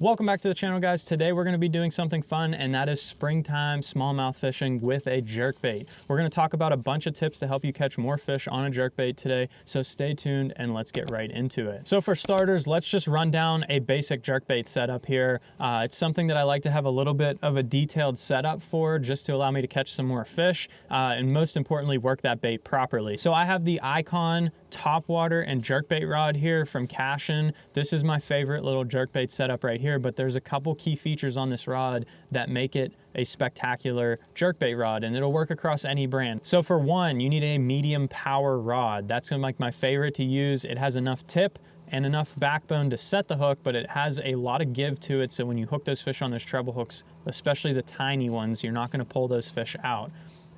Welcome back to the channel, guys. Today we're going to be doing something fun, and that is springtime smallmouth fishing with a jerkbait. We're going to talk about a bunch of tips to help you catch more fish on a jerkbait today, so stay tuned and let's get right into it. So for starters, let's just run down a basic jerkbait setup here. It's something that I like to have a little bit of a detailed setup for, just to allow me to catch some more fish, and most importantly, work that bait properly. So I have the Icon top water and jerkbait rod here from Cashin. This is my favorite little jerkbait setup right here, but there's a couple key features on this rod that make it a spectacular jerkbait rod, and it'll work across any brand. So for one, you need a medium power rod. That's gonna make my favorite to use. It has enough tip and enough backbone to set the hook, but it has a lot of give to it, so when you hook those fish on those treble hooks, especially the tiny ones, you're not gonna pull those fish out.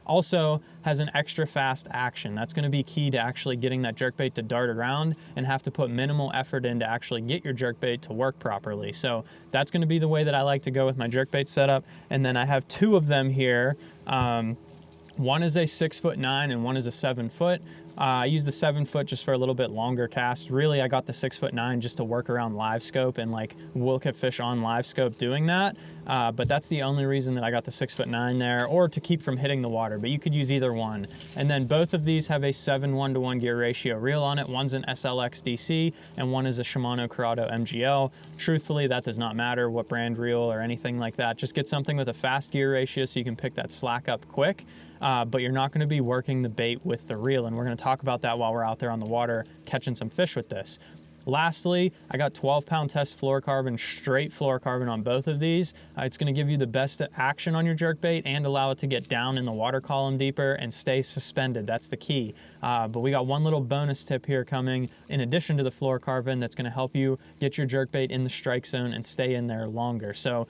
Also has an extra fast action. That's going to be key to actually getting that jerkbait to dart around and have to put minimal effort in to actually get your jerkbait to work properly. So that's going to be the way that I like to go with my jerkbait setup. And then I have two of them here. One is a 6'9" and one is a 7 foot. I use the 7 foot just for a little bit longer cast. Really, I got the 6'9" just to work around live scope and like look at fish on live scope doing that. But that's the only reason that I got the 6'9" there, or to keep from hitting the water, but you could use either one. And then both of these have a 7:1 gear ratio reel on it. One's an SLX DC and one is a Shimano Corrado MGL. Truthfully, that does not matter what brand reel or anything like that. Just get something with a fast gear ratio so you can pick that slack up quick. But you're not going to be working the bait with the reel, and we're going to talk about that while we're out there on the water catching some fish with this. Lastly, I got 12-pound test fluorocarbon, straight fluorocarbon on both of these. It's going to give you the best action on your jerkbait and allow it to get down in the water column deeper and stay suspended. That's the key. But we got one little bonus tip here coming in addition to the fluorocarbon that's going to help you get your jerkbait in the strike zone and stay in there longer. So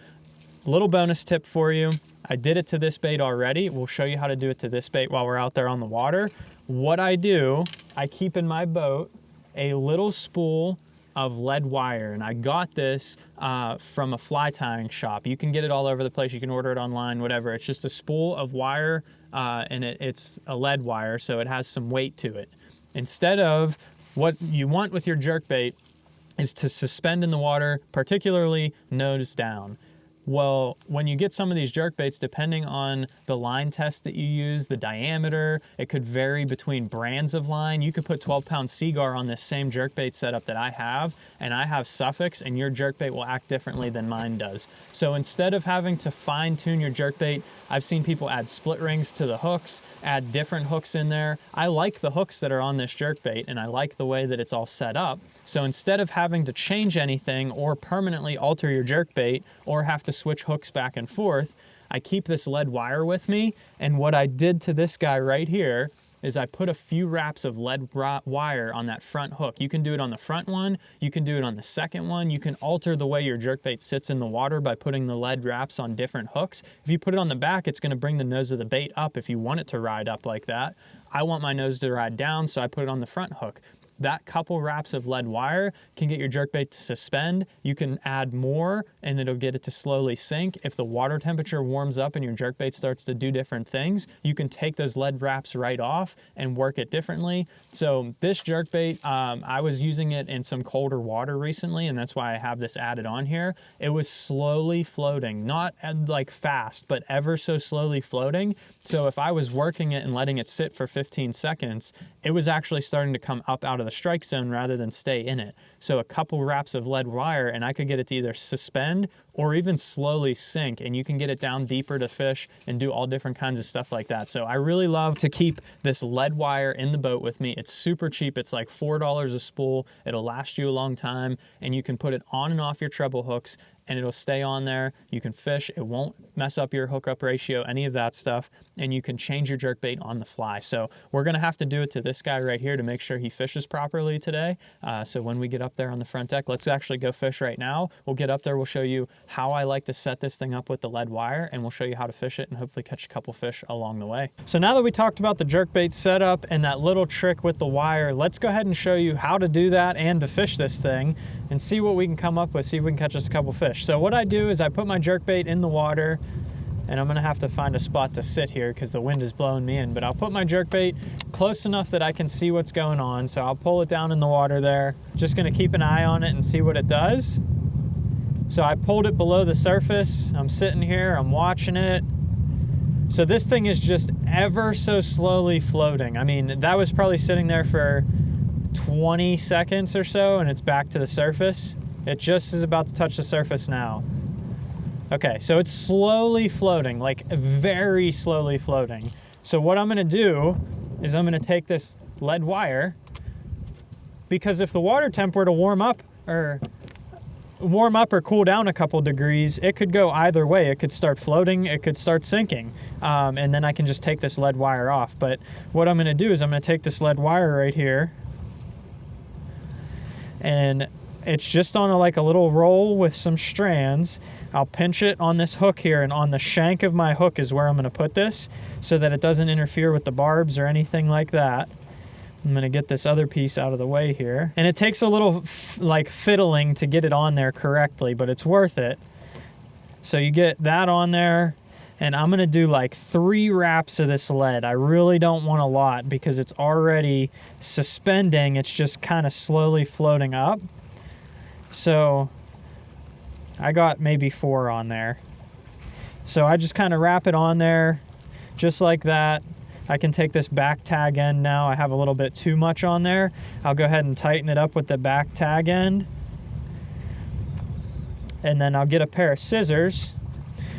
little bonus tip for you. I did it to this bait already. We'll show you how to do it to this bait while we're out there on the water. What I do, I keep in my boat a little spool of lead wire, and I got this from a fly tying shop. You can get it all over the place. You can order it online, whatever. It's just a spool of wire, and it's a lead wire, so it has some weight to it. Instead of what you want with your jerkbait is to suspend in the water, particularly nose down. Well, when you get some of these jerkbaits, depending on the line test that you use, the diameter, it could vary between brands of line. You could put 12-pound Seagar on this same jerkbait setup that I have, and I have Suffolks, and your jerkbait will act differently than mine does. So instead of having to fine-tune your jerkbait, I've seen people add split rings to the hooks, add different hooks in there. I like the hooks that are on this jerkbait, and I like the way that it's all set up. So instead of having to change anything or permanently alter your jerkbait or have to switch hooks back and forth, I keep this lead wire with me. And what I did to this guy right here is I put a few wraps of lead wire on that front hook. You can do it on the front one, you can do it on the second one, you can alter the way your jerkbait sits in the water by putting the lead wraps on different hooks. If you put it on the back, it's gonna bring the nose of the bait up if you want it to ride up like that. I want my nose to ride down, so I put it on the front hook. That couple wraps of lead wire can get your jerkbait to suspend. You can add more and it'll get it to slowly sink. If the water temperature warms up and your jerkbait starts to do different things, you can take those lead wraps right off and work it differently. So this jerkbait, I was using it in some colder water recently, and that's why I have this added on here. It was slowly floating, not like fast, but ever so slowly floating. So if I was working it and letting it sit for 15 seconds, it was actually starting to come up out of the strike zone rather than stay in it. So a couple wraps of lead wire and I could get it to either suspend or even slowly sink, and you can get it down deeper to fish and do all different kinds of stuff like that. So I really love to keep this lead wire in the boat with me. It's super cheap. It's like $4 a spool. It'll last you a long time, and you can put it on and off your treble hooks and it'll stay on there. You can fish. It won't mess up your hookup ratio, any of that stuff, and you can change your jerkbait on the fly. So we're gonna have to do it to this guy right here to make sure he fishes properly today. So when we get up there on the front deck, let's actually go fish right now. We'll get up there, we'll show you how I like to set this thing up with the lead wire, and we'll show you how to fish it and hopefully catch a couple fish along the way. So now that we talked about the jerkbait setup and that little trick with the wire, let's go ahead and show you how to do that and to fish this thing and see what we can come up with, see if we can catch us a couple fish. So what I do is I put my jerkbait in the water, and I'm gonna have to find a spot to sit here because the wind is blowing me in, but I'll put my jerkbait close enough that I can see what's going on. So I'll pull it down in the water there. Just gonna keep an eye on it and see what it does. So I pulled it below the surface. I'm sitting here, I'm watching it. So this thing is just ever so slowly floating. I mean, that was probably sitting there for 20 seconds or so, and it's back to the surface. It just is about to touch the surface now. Okay, so it's slowly floating, like very slowly floating. So what I'm gonna do is I'm gonna take this lead wire, because if the water temp were to warm up or cool down a couple degrees, it could go either way. It could start floating, it could start sinking, and then I can just take this lead wire off. But what I'm gonna do is I'm gonna take this lead wire right here, and it's just on like a little roll with some strands. I'll pinch it on this hook here, and on the shank of my hook is where I'm gonna put this so that it doesn't interfere with the barbs or anything like that. I'm gonna get this other piece out of the way here. And it takes a little like fiddling to get it on there correctly, but it's worth it. So you get that on there, and I'm gonna do like 3 wraps of this lead. I really don't want a lot because it's already suspending. It's just kind of slowly floating up. So I got maybe 4 on there. So I just kind of wrap it on there just like that. I can take this back tag end now. I have a little bit too much on there. I'll go ahead and tighten it up with the back tag end. And then I'll get a pair of scissors.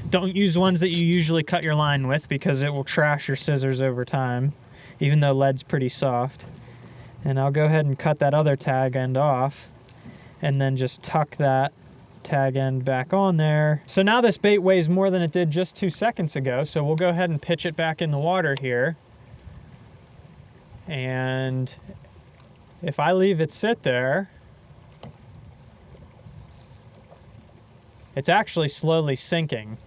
Don't use ones that you usually cut your line with because it will trash your scissors over time, even though lead's pretty soft. And I'll go ahead and cut that other tag end off and then just tuck that tag end back on there. So now this bait weighs more than it did just 2 seconds ago, so we'll go ahead and pitch it back in the water here. And if I leave it sit there, it's actually slowly sinking.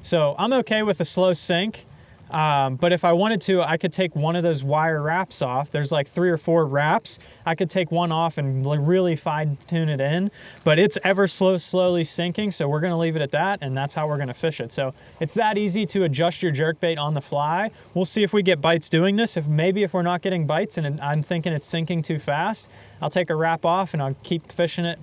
So I'm okay with a slow sink, but if I wanted to, I could take one of those wire wraps off. There's like 3 or 4 wraps. I could take one off and really fine tune it in, but it's ever slowly sinking. So we're gonna leave it at that, and that's how we're gonna fish it. So it's that easy to adjust your jerkbait on the fly. We'll see if we get bites doing this. If we're not getting bites and I'm thinking it's sinking too fast, I'll take a wrap off and I'll keep fishing it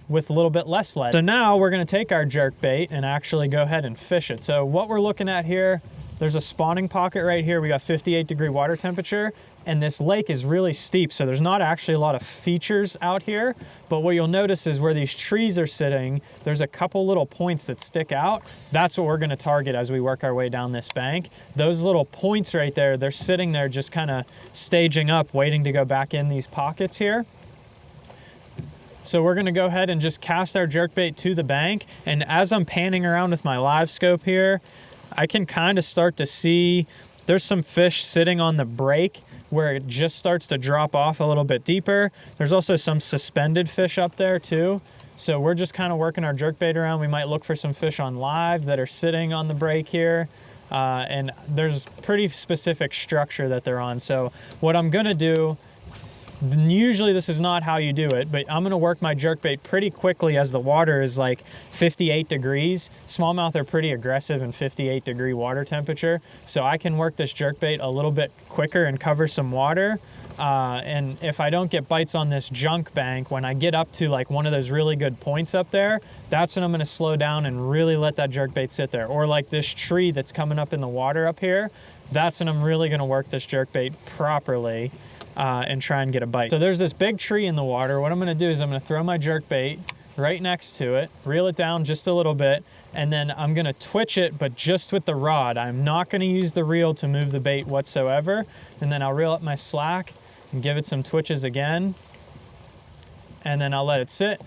with a little bit less lead. So now we're gonna take our jerkbait and actually go ahead and fish it. So what we're looking at here, there's a spawning pocket right here. We got 58-degree water temperature, and this lake is really steep, so there's not actually a lot of features out here. But what you'll notice is where these trees are sitting, there's a couple little points that stick out. That's what we're gonna target as we work our way down this bank. Those little points right there, they're sitting there just kind of staging up, waiting to go back in these pockets here. So we're gonna go ahead and just cast our jerkbait to the bank, and as I'm panning around with my live scope here, I can kind of start to see there's some fish sitting on the break where it just starts to drop off a little bit deeper. There's also some suspended fish up there too. So we're just kind of working our jerkbait around. We might look for some fish on live that are sitting on the break here. And there's pretty specific structure that they're on. So what I'm gonna do, usually this is not how you do it, but I'm gonna work my jerkbait pretty quickly as the water is like 58 degrees. Smallmouth are pretty aggressive in 58-degree water temperature, so I can work this jerkbait a little bit quicker and cover some water. And if I don't get bites on this junk bank, when I get up to like one of those really good points up there, that's when I'm gonna slow down and really let that jerkbait sit there. Or like this tree that's coming up in the water up here, that's when I'm really gonna work this jerkbait properly. And try and get a bite. So there's this big tree in the water. What I'm gonna do is I'm gonna throw my jerkbait right next to it, reel it down just a little bit, and then I'm gonna twitch it, but just with the rod. I'm not gonna use the reel to move the bait whatsoever. And then I'll reel up my slack and give it some twitches again. And then I'll let it sit.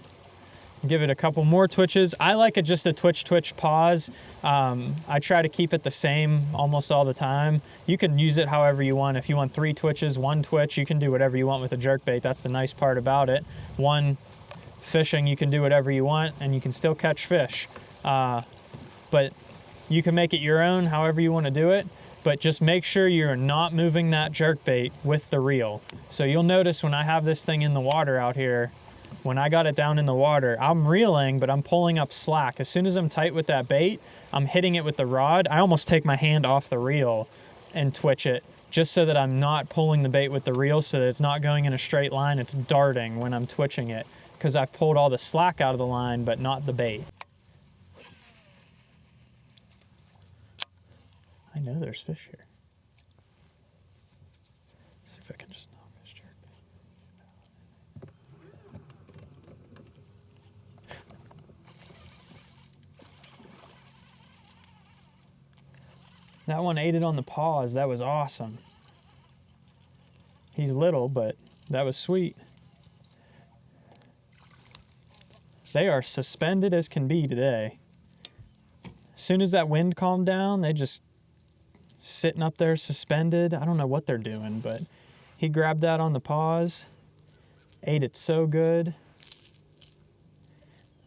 Give it a couple more twitches. I like it just a twitch pause. I try to keep it the same almost all the time. You can use it however you want. If you want 3 twitches, 1 twitch, you can do whatever you want with a jerkbait. That's the nice part about it. One fishing, you can do whatever you want and you can still catch fish. But you can make it your own however you want to do it. But just make sure you're not moving that jerkbait with the reel. So you'll notice when I have this thing in the water out here, when I got it down in the water, I'm reeling, but I'm pulling up slack. As soon as I'm tight with that bait, I'm hitting it with the rod. I almost take my hand off the reel and twitch it just so that I'm not pulling the bait with the reel so that it's not going in a straight line. It's darting when I'm twitching it. because I've pulled all the slack out of the line, but not the bait. I know there's fish here. Let's see if I can just knock this jerkbait. That one ate it on the paws. That was awesome. He's little, but that was sweet. They are suspended as can be today. As soon as that wind calmed down, they just sitting up there suspended. I don't know what they're doing, but he grabbed that on the paws, ate it so good.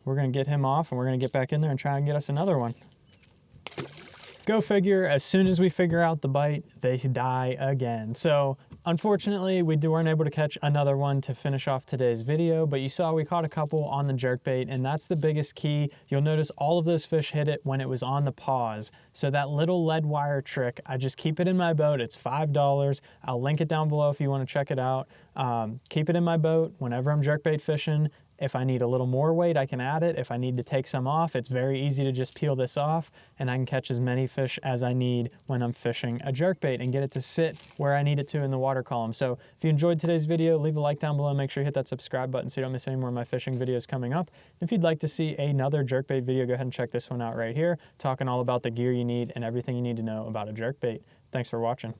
We're gonna get him off and we're gonna get back in there and try and get us another one. Go figure, as soon as we figure out the bite, they die again. So unfortunately, we weren't able to catch another one to finish off today's video, but you saw we caught a couple on the jerkbait, and that's the biggest key. You'll notice all of those fish hit it when it was on the paws. So that little lead wire trick, I just keep it in my boat. It's $5. I'll link it down below if you want to check it out. Keep it in my boat whenever I'm jerkbait fishing. If I need a little more weight, I can add it. If I need to take some off, it's very easy to just peel this off, and I can catch as many fish as I need when I'm fishing a jerkbait and get it to sit where I need it to in the water column. So if you enjoyed today's video, leave a like down below. Make sure you hit that subscribe button so you don't miss any more of my fishing videos coming up. If you'd like to see another jerkbait video, go ahead and check this one out right here, talking all about the gear you need and everything you need to know about a jerkbait. Thanks for watching.